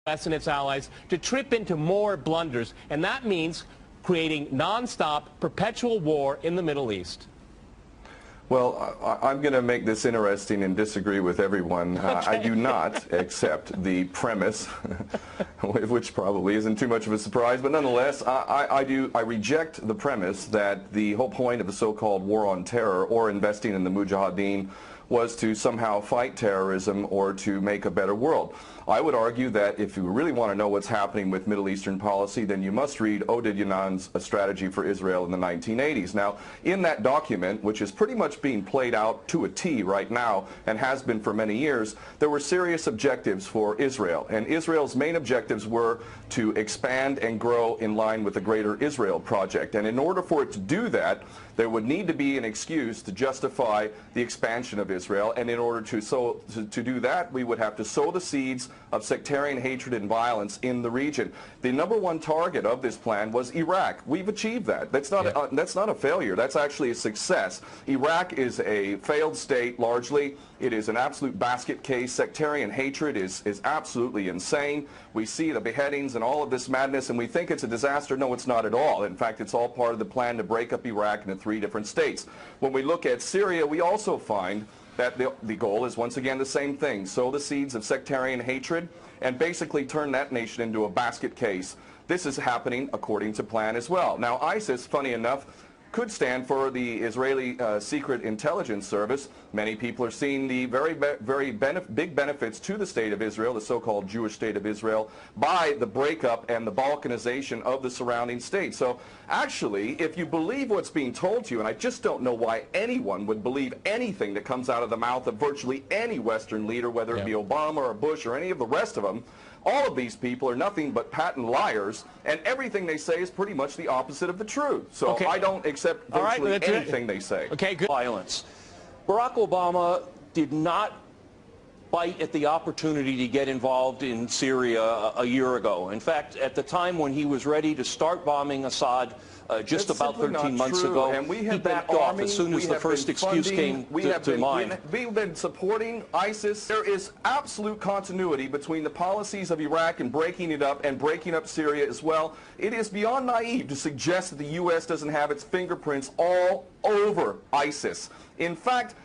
U.S. and its allies to trip into more blunders, and that means creating non-stop, perpetual war in the Middle East. Well, I'm going to make this interesting and disagree with everyone. Okay. I do not accept the premise, which probably isn't too much of a surprise, but nonetheless, I reject the premise that the whole point of the so-called war on terror or investing in the Mujahideen was to somehow fight terrorism or to make a better world. I would argue that if you really want to know what's happening with Middle Eastern policy, then you must read Oded Yanan's A Strategy for Israel in the 1980s. Now, in that document, which is pretty much being played out to a T right now and has been for many years, there were serious objectives for Israel. And Israel's main objectives were to expand and grow in line with the Greater Israel Project. And in order for it to do that, there would need to be an excuse to justify the expansion of Israel. And in order to do that, we would have to sow the seeds of sectarian hatred and violence in the region. The #1 target of this plan was Iraq. We've achieved that. That's not a failure. That's actually a success. Iraq is a failed state largely. It is an absolute basket case. Sectarian hatred is absolutely insane. We see the beheadings and all of this madness, and we think it's a disaster. No, it's not at all. In fact, it's all part of the plan to break up Iraq into 3 different states. When we look at Syria, we also find that the goal is once again the same thing: sow the seeds of sectarian hatred and basically turn that nation into a basket case. This is happening according to plan as well. Now, ISIS, funny enough, could stand for the Israeli Secret Intelligence Service. Many people are seeing the very big benefits to the state of Israel, the so-called Jewish state of Israel, by the breakup and the balkanization of the surrounding states. So actually, if you believe what's being told to you, and I just don't know why anyone would believe anything that comes out of the mouth of virtually any Western leader, whether it be Obama or Bush or any of the rest of them, all of these people are nothing but patent liars, and everything they say is pretty much the opposite of the truth. So I don't accept virtually anything they say. Okay, good. Violence. Barack Obama did not bite at the opportunity to get involved in Syria a year ago. In fact, at the time when he was ready to start bombing Assad, just about 13 months ago, and he backed off as soon as the first excuse came to mind. We've been supporting ISIS. There is absolute continuity between the policies of Iraq and breaking it up and breaking up Syria as well. It is beyond naive to suggest that the U.S. doesn't have its fingerprints all over ISIS. In fact,